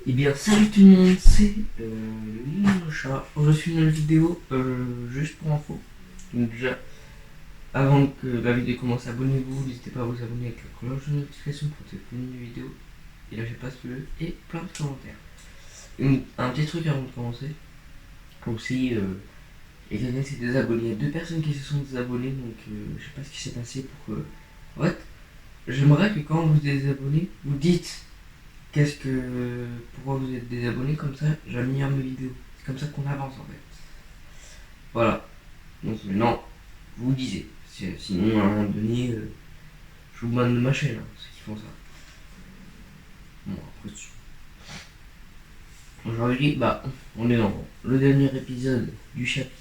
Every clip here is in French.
Eh bien, salut tout le monde, c'est le chat. Je filme une vidéo juste pour info. Donc, déjà, avant que la vidéo commence, abonnez-vous. N'hésitez pas à vous abonner avec la cloche de notification pour être une vidéo. Et lâchez pas ce bleu et plein de commentaires. Un petit truc avant de commencer. Aussi, il y a quelqu'un qui s'est désabonné. Il y a deux personnes qui se sont désabonnées. Donc, je sais pas ce qui s'est passé pour que. En fait, j'aimerais que quand vous désabonnez, vous dites pourquoi vous êtes désabonné, comme ça j'améliore mes vidéos. C'est comme ça qu'on avance en fait. Voilà. Donc maintenant, vous disiez. Sinon, à un moment donné, je vous banne de ma chaîne, hein, ceux qui font ça. Bon, après, aujourd'hui, on est dans le dernier épisode du chapitre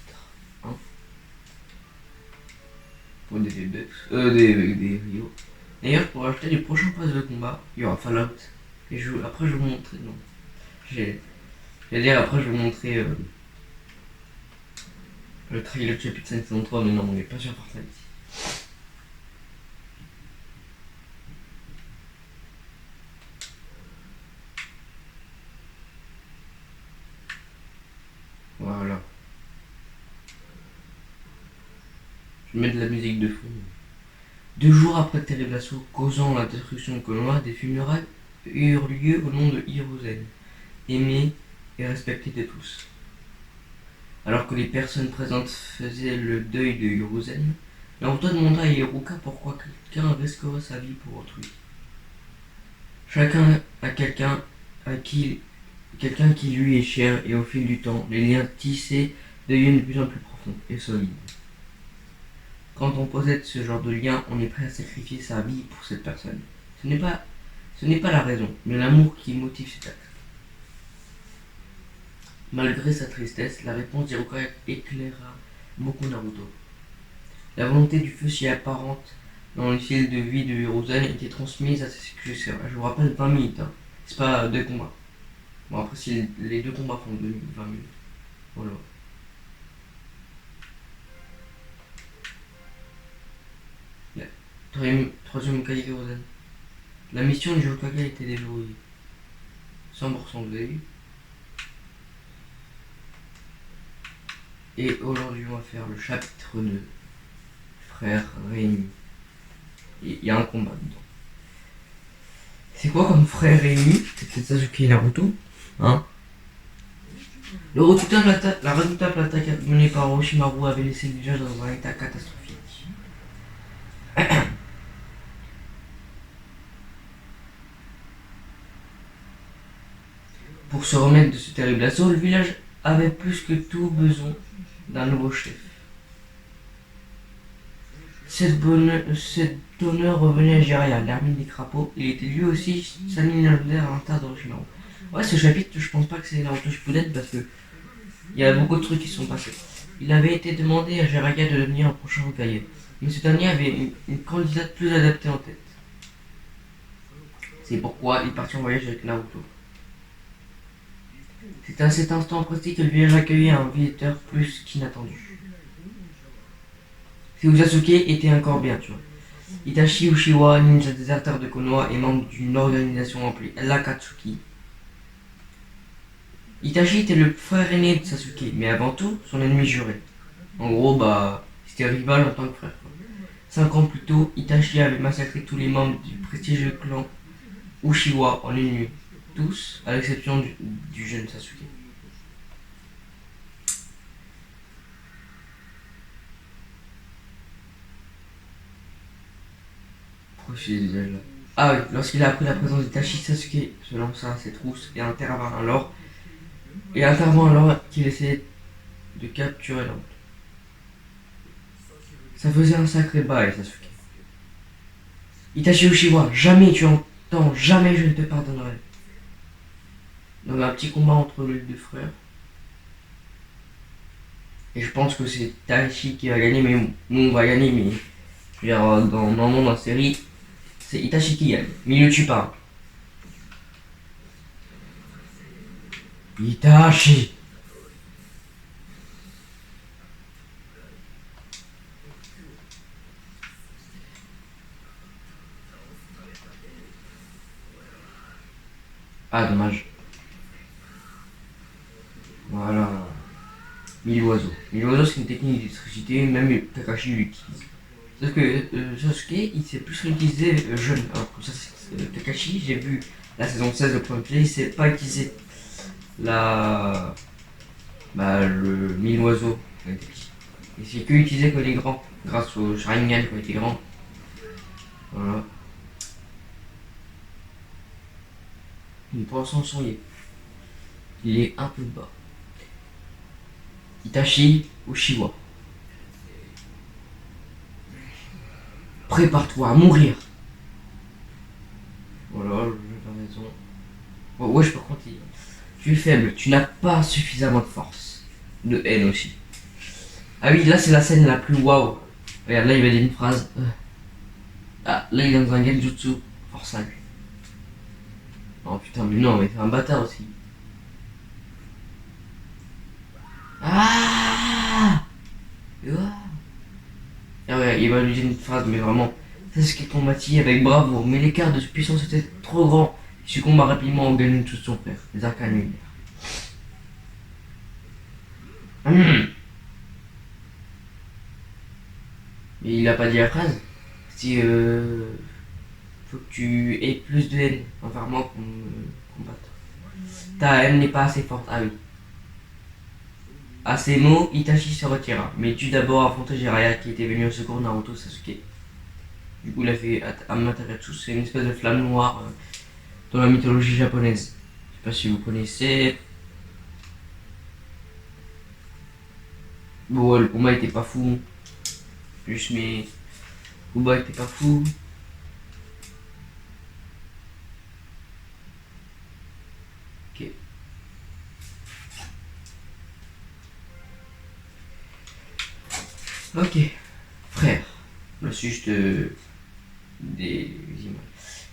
1. Pour des Rio. D'ailleurs, pour acheter les prochains passes de combat, il y aura Fallout. Et après, je vais vous montrer. Non. Après, je vais vous montrer le trailer de chapitre 5 saison 3, mais non, on n'est pas sur Fortnite. Voilà. Je mets de la musique de fond. 2 jours après le terrible assaut causant la destruction de Konoha, des funérailles eurent lieu au nom de Hiruzen, aimé et respecté de tous. Alors que les personnes présentes faisaient le deuil de Hiruzen, Naruto demanda à Hiruka pourquoi quelqu'un risquerait sa vie pour autrui. Chacun a quelqu'un qui lui est cher, et au fil du temps, les liens tissés deviennent de plus en plus profonds et solides. Quand on possède ce genre de lien, on est prêt à sacrifier sa vie pour cette personne. Ce n'est pas la raison, mais l'amour qui motive cet acte. Malgré sa tristesse, la réponse d'Hiruka éclaira beaucoup Naruto. La volonté du feu si apparente dans le fil de vie de Hiruzen était transmise à ses successeurs. Je vous rappelle 20 minutes, hein. C'est pas 2 combats. Bon, après, si les 2 combats font 20 minutes. Voilà. Troisième Hokage Hiruzen. La mission du Hokage a été déverrouillée. 100% de vie. Et aujourd'hui, on va faire le chapitre 2. Frère réunis. Il y a un combat dedans. C'est quoi comme frère réunis? C'est peut-être Sasuke et Naruto. Hein? La redoutable attaque menée par Orochimaru avait laissé le village dans un état catastrophique. Pour se remettre de ce terrible assaut, le village avait plus que tout besoin d'un nouveau chef. Cet honneur revenait à Jiraiya, l'hermine des crapauds. Il était lui aussi Sannin légendaire à l'instar d'Orochimaru. Ouais, ce chapitre, je pense pas que c'est Naruto Shippuden parce que il y a beaucoup de trucs qui sont passés. Il avait été demandé à Jiraiya de devenir un prochain Hokage, mais ce dernier avait une candidate plus adaptée en tête. C'est pourquoi il partit en voyage avec Naruto. C'est à cet instant précis que le village accueillait un visiteur plus qu'inattendu. Sasuke était encore bien, tu vois. Itachi Uchiwa, ninja déserteur de Konoha et membre d'une organisation appelée l'Akatsuki. Itachi était le frère aîné de Sasuke, mais avant tout, son ennemi juré. En gros, c'était rival en tant que frère. 5 ans plus tôt, Itachi avait massacré tous les membres du prestigieux clan Uchiwa en une nuit. Tous, à l'exception du jeune Sasuke. Pourquoi je suis déjà là? Ah oui, lorsqu'il a appris la présence d'Itachi, Sasuke se lança à ses trousses et intervint alors qu'il essayait de capturer l'autre. Ça faisait un sacré bail, Sasuke. Itachi Uchiwa, jamais tu entends, jamais je ne te pardonnerai. Dans un petit combat entre les deux frères. Et je pense que c'est Itachi qui va gagner, mais nous on va gagner, mais je veux dire, dans la série, c'est Itachi qui gagne. Mais il le tue pas. Itachi! Ah, dommage. Mille oiseaux. Mille oiseaux, c'est une technique d'électricité, même Kakashi l'utilise. Sauf que Sasuke, il s'est plus l'utiliser jeune. Alors que ça, Kakashi, j'ai vu la saison 16 de premier épisode, il sait pas utiliser la. Le mille oiseaux quand il était petit. Il s'est que utilisé quand il est grand, grâce au Sharingan quand il était grand. Voilà. Mais pour l'instant, il est un peu bas. Itachi Uchiwa. Prépare-toi à mourir. Voilà, j'ai raison. Oh, ouais, je peux continuer. Tu es faible, tu n'as pas suffisamment de force. De haine aussi. Ah oui, là c'est la scène la plus waouh. Regarde, là il va dire une phrase. Ah, là il est dans un genjutsu. Force à lui. Oh putain, mais non, mais c'est un bâtard aussi. Ah et ouais, il va lui dire une phrase, mais vraiment. C'est ce qui est combattu avec bravoure, mais l'écart de puissance était trop grand. Il succomba rapidement au genjutsu de son frère, les arcanes lunaires. Mais il a pas dit la phrase. Si faut que tu aies plus de haine envers moi pour me combattre. Ta haine n'est pas assez forte. Ah oui. À ces mots, Itachi se retira, mais dut d'abord affronter Jiraiya qui était venu au secours de Naruto Sasuke. Du coup, il a fait Amaterasu, c'est une espèce de flamme noire dans la mythologie japonaise. Je sais pas si vous connaissez. Bon, ouais, le combat était pas fou. Plus, mais le combat était pas fou. Ok. Ok. Frère. Le juste des images.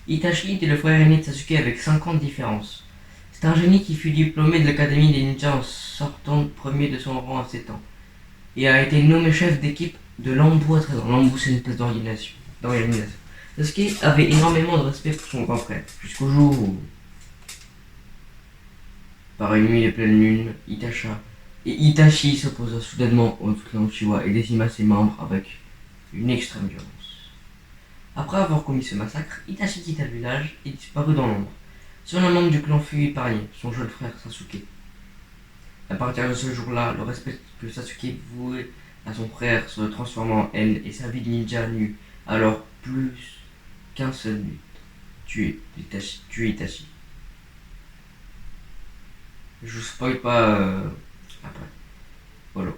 Itachi était le frère aîné de Sasuke avec 5 ans de différence. C'est un génie qui fut diplômé de l'académie des ninjas en sortant premier de son rang à 7 ans. Et a été nommé chef d'équipe de l'Ambu à 13 ans. L'Ambu, c'est une espèce d'organisation. Sasuke avait énormément de respect pour son grand frère, jusqu'au jour où, par une nuit de pleine lune, Itachi s'opposa soudainement au clan Uchiwa et décima ses membres avec une extrême violence. Après avoir commis ce massacre, Itachi quitta le village et disparut dans l'ombre. Seul un membre du clan fut épargné, son jeune frère Sasuke. À partir de ce jour-là, le respect que Sasuke vouait à son frère se transforma en haine et sa vie de ninja n'eut alors plus qu'un seul but, tuer Itachi. Je vous spoil pas après. Voilà.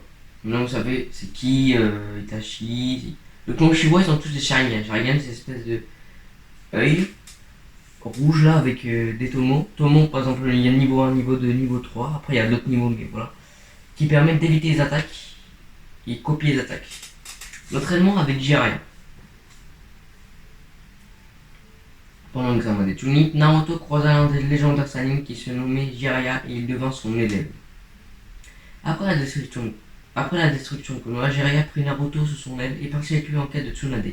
Maintenant vous savez c'est qui Itachi. Le clan Uchiwa ils sont tous des Sharingan. Sharingan c'est une espèce de œil rouge là avec des tomos. Tomos par exemple il y a niveau 1, niveau 2, niveau 3. Après il y a d'autres niveaux mais voilà. Qui permettent d'éviter les attaques et copier les attaques. L'entraînement avec Jiraiya. Pendant l'examen des Chunin, Naruto croisa l'un des légendaires Sanin qui se nommait Jiraiya et il devint son élève. Après la destruction de Konoha, Jiraiya prit Naruto sous son aile et partit avec lui en quête de Tsunade,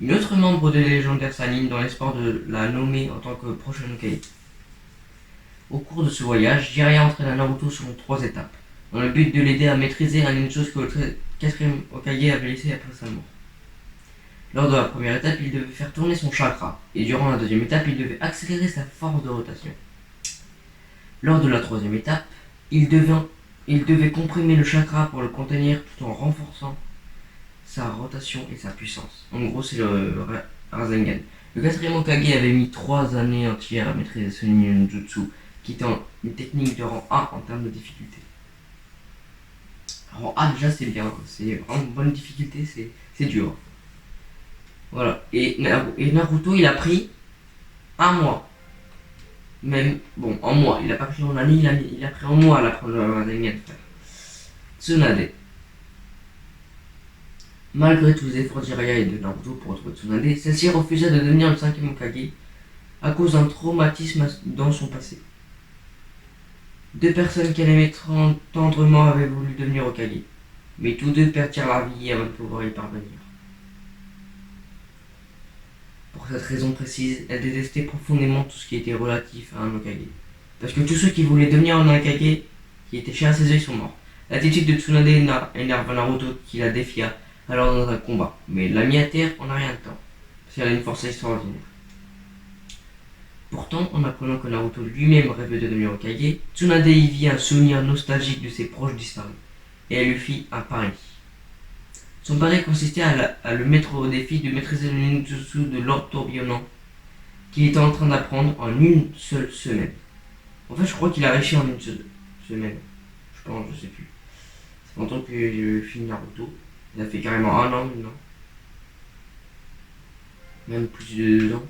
une autre membre des légendaires Sanin dans l'espoir de la nommer en tant que prochaine Hokage. Au cours de ce voyage, Jiraiya entraîna Naruto selon 3 étapes, dans le but de l'aider à maîtriser une chose que le 4ème Hokage avait laissée après sa mort. Lors de la première étape, il devait faire tourner son chakra, et durant la deuxième étape, il devait accélérer sa force de rotation. Lors de la troisième étape, il devait comprimer le chakra pour le contenir tout en renforçant sa rotation et sa puissance. En gros, c'est le Rasengan. Le 4ème Hokage avait mis 3 années entières à maîtriser ce ninjutsu, qui est une technique de rang A en termes de difficulté. Rang A déjà c'est bien, c'est vraiment une bonne difficulté, c'est dur. Voilà. Et Naruto, il a pris un mois. Même, bon, un mois. Il a pas pris en année, il a pris un mois à l'apprendre à Rasengan, frère. Tsunade. Malgré tous les efforts de Jiraiya et de Naruto pour retrouver Tsunade, celle-ci refusa de devenir le 5ème Hokage à cause d'un traumatisme dans son passé. 2 personnes qu'elle aimait tendrement avaient voulu devenir Hokage, mais tous 2 perdirent la vie avant de pouvoir y parvenir. Pour cette raison précise, elle détestait profondément tout ce qui était relatif à un Hokage. Parce que tous ceux qui voulaient devenir un Hokage, qui étaient chers à ses yeux, sont morts. L'attitude de Tsunade énerve Naruto qui la défia alors dans un combat, mais l'a mis à terre en un rien de temps, parce qu'elle a une force extraordinaire. Pourtant, en apprenant que Naruto lui-même rêvait de devenir Hokage, Tsunade y vit un souvenir nostalgique de ses proches disparus, et elle lui fit un pari. Son pari consistait à le mettre au défi de maîtriser le ninjutsu de l'ordre tourbillonnant qu'il était en train d'apprendre en une seule semaine. En fait, je crois qu'il a réussi en une seule semaine. Je pense, je sais plus. C'est longtemps que j'ai fini Naruto. Il a fait carrément un an maintenant. Même plus de 2 ans.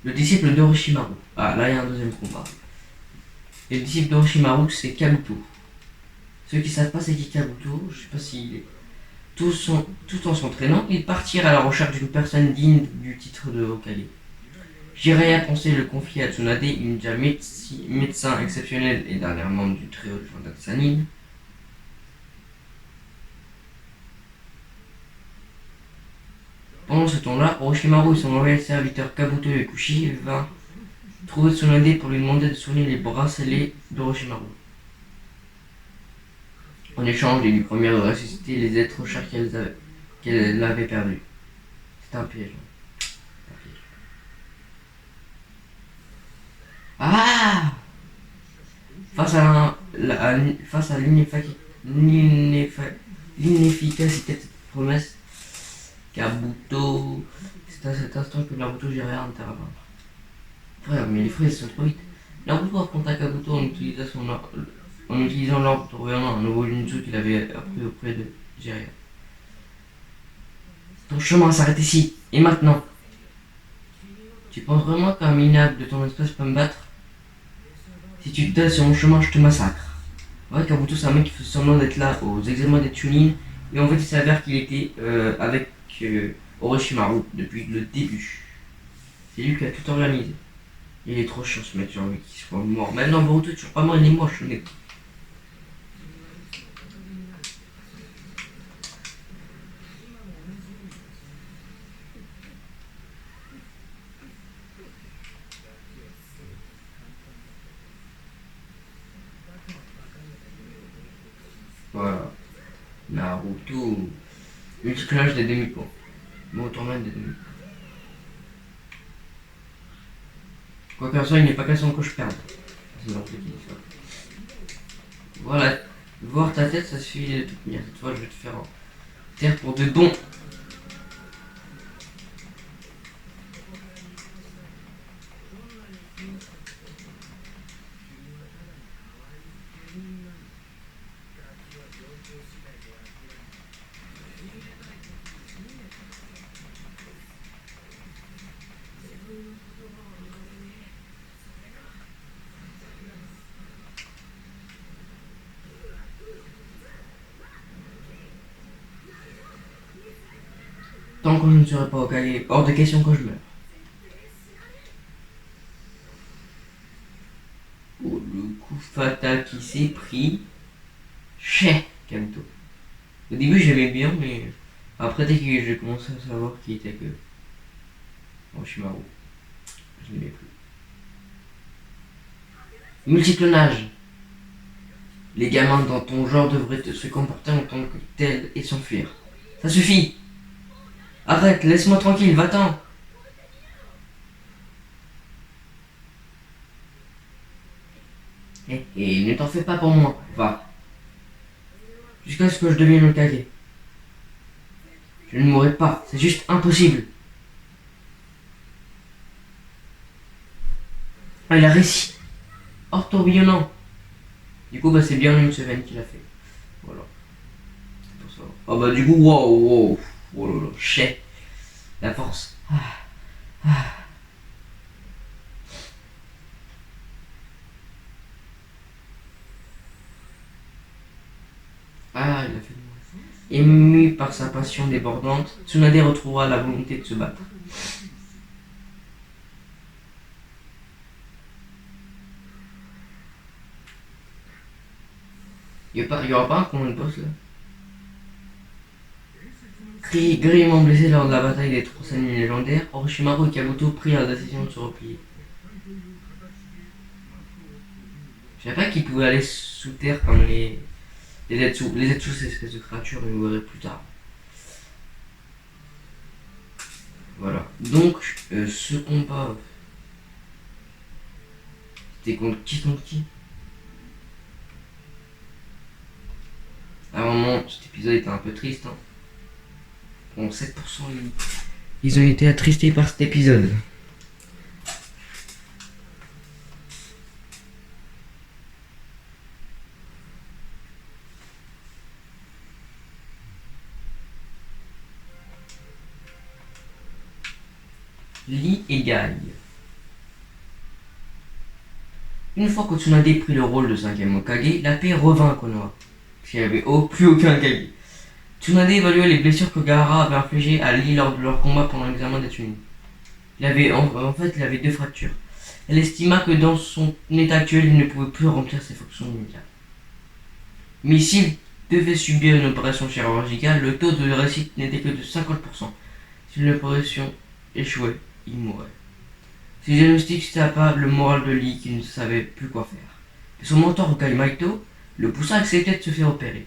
Le disciple d'Orochimaru. Ah, là il y a un deuxième combat. Et le disciple d'Orochimaru, c'est Kabuto. Ceux qui savent pas c'est qui Kabuto, je sais pas si tout en s'entraînant, ils partirent à la recherche d'une personne digne du titre de Hokage. Jiraiya pensait le confier à Tsunade, une ninja médecin exceptionnel et dernier membre du trio de Fantasy Sanin. Pendant ce temps-là, Orochimaru et son loyal serviteur Kabuto Ikushi vinrent trouver Tsunade pour lui demander de soigner les bracelets d'Orochimaru. En échange, ils lui promirent de ressusciter les êtres chers qu'elle avait perdus. C'était un piège. Ah! Face à l'inefficacité de cette promesse, Kabuto, c'est à cet instant que Naruto Jiraiya intervint. Frère, mais les frères ils sont trop vite. Naruto affronta Kabuto en utilisant l'ordre tourbillonnant, un nouveau ninjutsu qu'il avait appris auprès de Jiraiya. Ton chemin s'arrête ici, et maintenant. Tu penses vraiment qu'un minable de ton espèce peut me battre? Si tu te donnes sur mon chemin, je te massacre. Ouais, Kabuto, c'est un mec qui fait semblant d'être là aux examens des Chunin, et en fait, il s'avère qu'il était avec Orochimaru depuis le début. C'est lui qui a tout organisé. Il est trop chiant ce mec, j'ai envie qu'il soit mort. Même dans Boruto, toujours pas mort, il est moche, le mec. Voilà. Naruto. Multiclage des demi-points. Bon, tournoi des demi-points. Quoi qu'en soit, il n'est pas question que je perde. C'est n'importe qui dit ça. Voilà. Voir ta tête, ça suffit de te tenir. Cette fois, je vais te faire taire pour de bon. Tant que je ne serai pas Hokage, hors de question que je meure. Oh, le coup fatal qui s'est pris. Chez Kabuto. Au début, j'aimais bien, mais après, dès que j'ai commencé à savoir qui était que Orochimaru, je n'aimais plus. Multiclonage. Les gamins dans ton genre devraient se comporter en tant que tels et s'enfuir. Ça suffit. Arrête, laisse-moi tranquille, va-t'en. Ne t'en fais pas pour moi, va. Jusqu'à ce que je devienne Hokage. Je ne mourrai pas, c'est juste impossible. Ah, il a réussi. Hors tourbillonnant. Du coup, c'est bien une semaine qu'il a fait. Voilà. Pour ça. Ah bah du coup, wow. Oh là là, chais. La force. Ah, il a fait. Ému par sa passion débordante, Tsunade retrouva la volonté de se battre. Il y aura pas un combat de boss là? Gréement blessé lors de la bataille des trois Sanin légendaires, Orochimaru et Kabuto prirent la décision de se replier. Je savais pas qu'ils pouvaient aller sous terre comme les Les Zetsu, ces espèces de créatures, vous le verrez plus tard. Voilà. Donc, ce combat, c'était contre qui? À un moment, cet épisode était un peu triste. Hein. Bon, 7%, ils ont été attristés par cet épisode. Lee et Guy. Une fois que Tsunade prit le rôle de 5e Hokage, la paix revint à Konoha, puisqu'il n'y avait plus aucun Kage. Tsunade évaluait les blessures que Gaara avait infligées à Lee lors de leur combat pendant l'examen des Chunin. Il avait 2 fractures. Elle estima que dans son état actuel, il ne pouvait plus remplir ses fonctions ninja. Mais s'il devait subir une opération chirurgicale, le taux de réussite n'était que de 50%. Si l'opération échouait, il mourrait. Ce diagnostic sapa le moral de Lee qui ne savait plus quoi faire. Mais son mentor Gaimato le poussa à accepter de se faire opérer.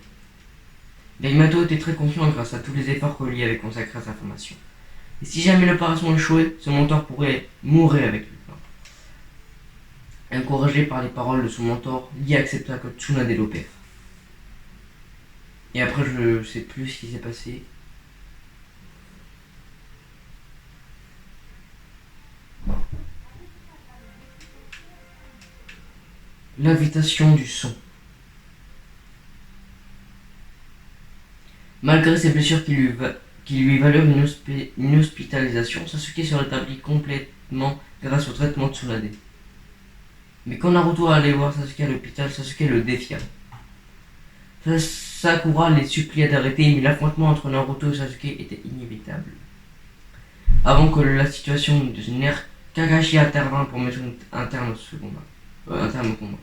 Gaimato était très confiant grâce à tous les efforts que Lee avait consacrés à sa formation. Et si jamais l'opération échouait, son mentor pourrait mourir avec lui. Encouragé par les paroles de son mentor, Lee accepta que Tsunade l'opère. Et après, je sais plus ce qui s'est passé. L'invitation du son. Malgré ses blessures qui lui valurent une hospitalisation, Sasuke se rétablit complètement grâce au traitement de Tsunade. Mais quand Naruto allait voir Sasuke à l'hôpital, Sasuke le défia. Sakura les supplia d'arrêter, mais l'affrontement entre Naruto et Sasuke était inévitable. Avant que la situation ne dégénère, Kakashi intervint pour mettre un terme au combat.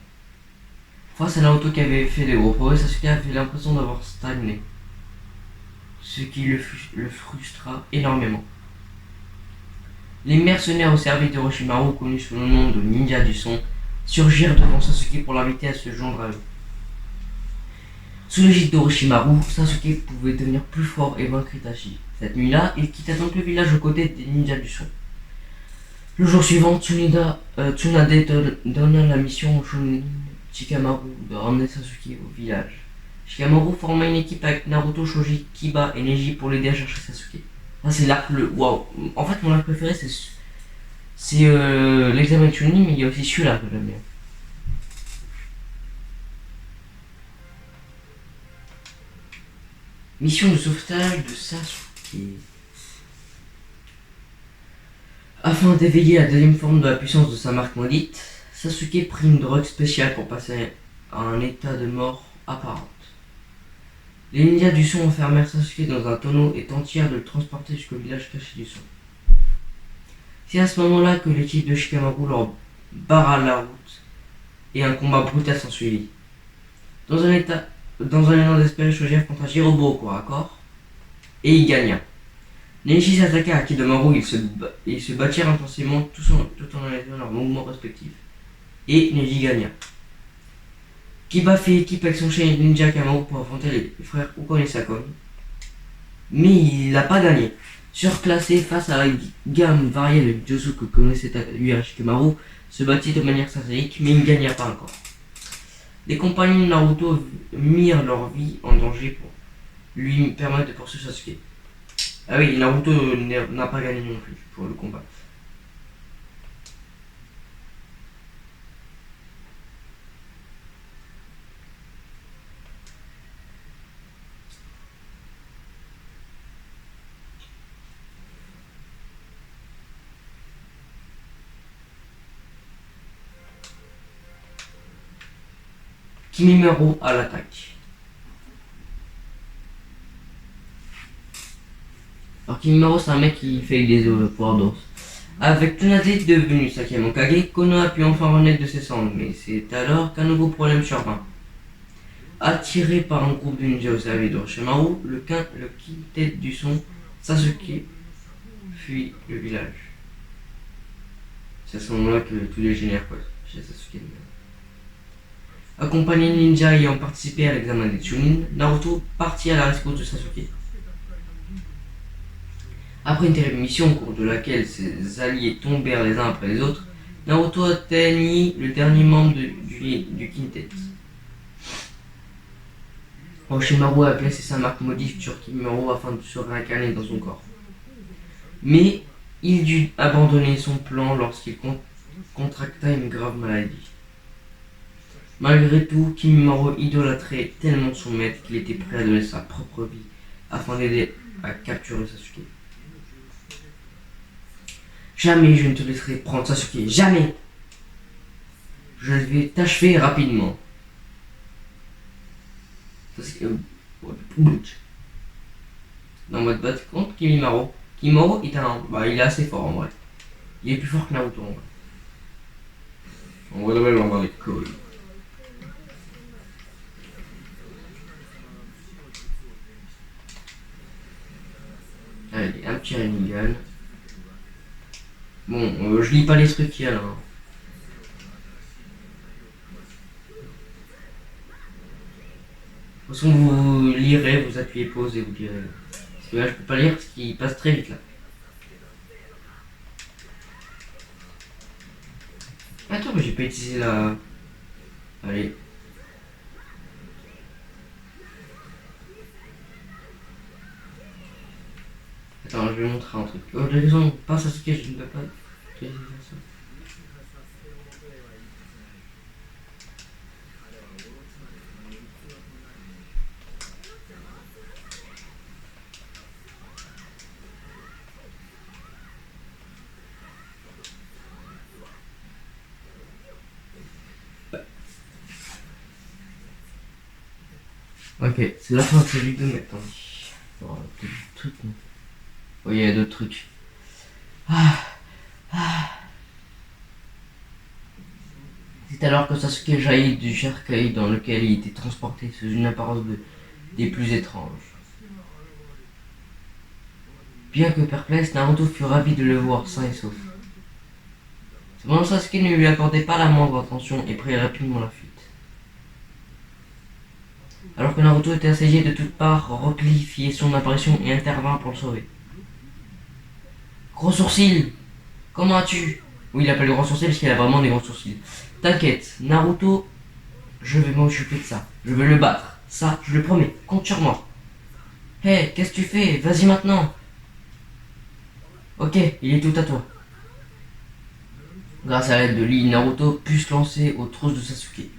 Face à Naruto qui avait fait des gros progrès, Sasuke avait l'impression d'avoir stagné, ce qui le frustra énormément. Les mercenaires au service d'Orochimaru, connus sous le nom de Ninja du Son, surgirent devant Sasuke pour l'inviter à se joindre à eux. Sous l'égide d'Orochimaru, Sasuke pouvait devenir plus fort et vaincre Itachi. Cette nuit-là, il quitta donc le village aux côtés des ninjas du son. Le jour suivant, Tsunade donna la mission au Chunin Shikamaru de ramener Sasuke au village. Shikamaru forma une équipe avec Naruto, Shoji, Kiba et Neji pour l'aider à chercher Sasuke. Ça c'est l'arc waouh. En fait mon arc préféré c'est l'examen de Chunin, mais il y a aussi celui-là que j'aime bien. Mission de sauvetage de Sasuke. Afin d'éveiller la deuxième forme de la puissance de sa marque maudite, Sasuke prit une drogue spéciale pour passer à un état de mort apparente. Les ninjas du son enfermèrent Sasuke dans un tonneau et tentirent de le transporter jusqu'au village caché du son. C'est à ce moment-là que l'équipe de Shikamaru leur barra la route et un combat brutal s'ensuivit. Dans un élan d'espérer Shoji affronta Jirobo au corps à corps et il gagna. Neji s'attaqua à Kidomaru, ils se battirent intensément tout en réalisant leurs mouvements respectifs. Et Neji gagna. Kiba fait équipe avec son chien ninja Kamaru pour affronter les frères Ukon et Sakon. Mais il n'a pas gagné. Surclassé face à la gamme variée de jutsu que connaissait lui Shikamaru, se battit de manière satanique, mais il ne gagna pas encore. Les compagnons de Naruto mirent leur vie en danger pour lui permettre de poursuivre Sasuke. Ah oui, Naruto n'a pas gagné non plus pour le combat. Kimimaro à l'attaque. Alors Kimimaro c'est un mec qui fait des pouvoirs d'os. Avec Tsunade devenu 5e Hokage, Konoha pu enfin renaître de ses cendres, mais c'est alors qu'un nouveau problème survint. Attiré par un groupe de ninjas au service d'Orochimaru, le quintet du son, Sasuke fuit le village. C'est à ce moment-là que tout dégénère quoi, chez Sasuke. Accompagné de ninja ayant participé à l'examen des Chunin, Naruto partit à la rescousse de Sasuke. Après une terrible mission au cours de laquelle ses alliés tombèrent les uns après les autres, Naruto atteignit le dernier membre du quintet. Orochimaru a placé sa marque maudite sur Kimimaro afin de se réincarner dans son corps. Mais il dut abandonner son plan lorsqu'il contracta une grave maladie. Malgré tout, Kimimaro idolâtrait tellement son maître qu'il était prêt à donner sa propre vie afin d'aider à capturer Sasuke. Jamais je ne te laisserai prendre Sasuke, jamais! Je vais t'achever rapidement. Sasuke, dans mode bat contre Kimimaro. Kimimaro il est assez fort en vrai. Il est plus fort que Naruto en vrai. On va level on va les couilles. Allez, un petit Rinnegan. Bon, je lis pas les trucs qu'il y a là. Hein. De toute façon, vous lirez, vous appuyez pause et vous lirez. Parce que là, je peux pas lire parce qu'il passe très vite là. Attends, mais j'ai pas utilisé la. Allez. Attends, je vais montrer un truc. Oh, j'ai raison, pas Sasuke, je ne peux pas utiliser ça. Ok, c'est la fin de cette vidéo maintenant. Oh, d'autres trucs, non. Oh, il y a d'autres trucs. C'est alors que Sasuke jaillit du cercueil dans lequel il était transporté sous une apparence des plus étranges. Bien que perplexe, Naruto fut ravi de le voir sain et sauf. Cependant, Sasuke ne lui accordait pas la moindre attention et prit rapidement la fuite. Alors que Naruto était assiégé de toutes parts, Rock Lee fit son apparition et intervint pour le sauver. Gros sourcils, comment as-tu? Oui, il appelle le gros sourcil parce qu'il a vraiment des gros sourcils. T'inquiète, Naruto, je vais m'occuper de ça. Je vais le battre. Ça, je le promets, compte sur moi. Hé, qu'est-ce que tu fais? Vas-y maintenant. Ok, il est tout à toi. Grâce à l'aide de Lee, Naruto put se lancer aux trousses de Sasuke.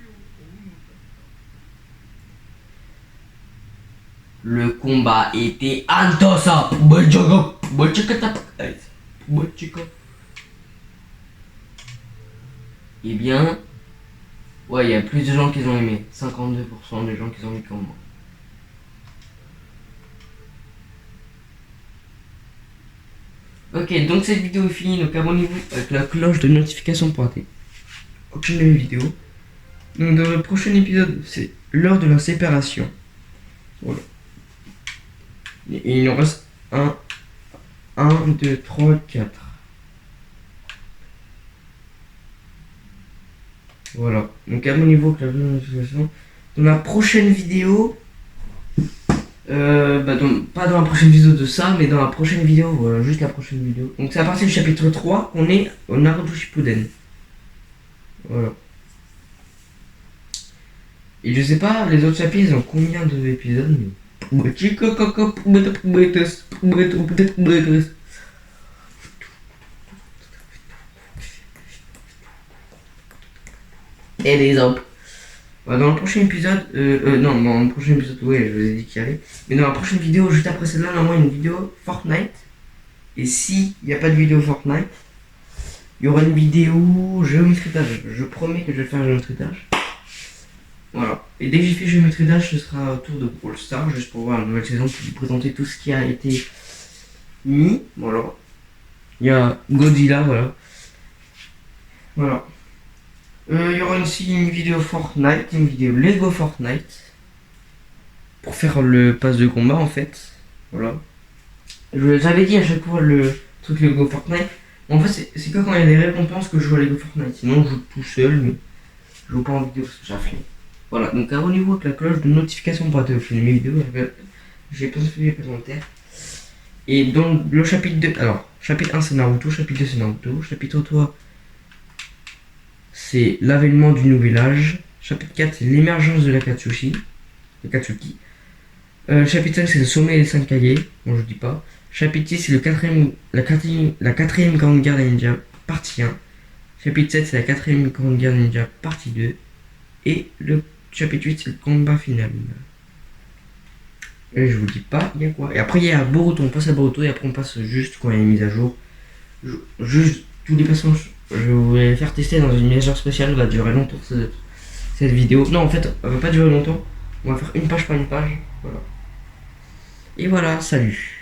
Le combat était intense. Eh bien, ouais, il y a plus de gens qui ont aimé. 52% des gens qui ont aimé comme moi. Ok, donc cette vidéo est finie. Donc abonnez-vous avec la cloche de notification pour rater aucune de mes vidéos. Donc dans le prochain épisode, c'est l'heure de la séparation. Voilà. Et il en reste 1, 2, 3, 4. Voilà. Donc abonnez-vous avec la notification. Dans la prochaine vidéo, pas dans la prochaine vidéo de ça, mais dans la prochaine vidéo, voilà, juste la prochaine vidéo. Donc c'est à partir du chapitre 3 qu'on est au Naruto Shippuden. Voilà. Et je sais pas, les autres chapitres, ils ont combien d'épisodes, mais... Et l'exemple. Dans le prochain épisode, non, dans le prochain épisode, ouais, je vous ai dit qu'il y allait. Mais dans la prochaine vidéo, juste après celle-là, normalement, une vidéo Fortnite. Et si il n'y a pas de vidéo Fortnite, il y aura une vidéo géométrie d'âge. Je promets que je vais faire géométrie d'âge. Voilà. Et dès que j'ai fait géométrie d'âge, ce sera au tour de Brawl Stars, juste pour voir la nouvelle saison, pour vous présenter tout ce qui a été mis. Voilà. Il y a Godzilla, voilà. Voilà. Il y aura aussi une vidéo Fortnite, une vidéo Lego Fortnite. Pour faire le pass de combat en fait. Voilà. J'avais dit à chaque fois le truc Lego Fortnite. En fait, c'est que quand il y a des récompenses que je joue à Lego Fortnite. Sinon, je joue tout seul, mais je joue pas en vidéo parce que j'ai la flemme. Voilà, donc abonnez-vous avec la cloche de notification pour être notifié de mes vidéos. J'ai plein de sujets présentaires. Et dans le chapitre 2, alors, chapitre 1 c'est Naruto, chapitre 2 c'est Naruto, chapitre 3 c'est l'avènement du nouvel âge, chapitre 4 c'est l'émergence de l'Akatsuki, chapitre 5 c'est le sommet des 5 Kage, bon je dis pas, chapitre 6 c'est la quatrième grande guerre des ninjas, partie 1, chapitre 7 c'est la quatrième grande guerre des ninjas, partie 2, et le chapitre 8 c'est le combat final. Et je vous dis pas, il y a quoi. Et après, il y a Boruto, on passe à Boruto et après, on passe juste quand il y a une mise à jour. Juste tous les passages, je vais faire tester dans une mise à jour spéciale, va durer longtemps cette vidéo. Non, en fait, elle va pas durer longtemps. On va faire une page par une page. Voilà. Et voilà, salut.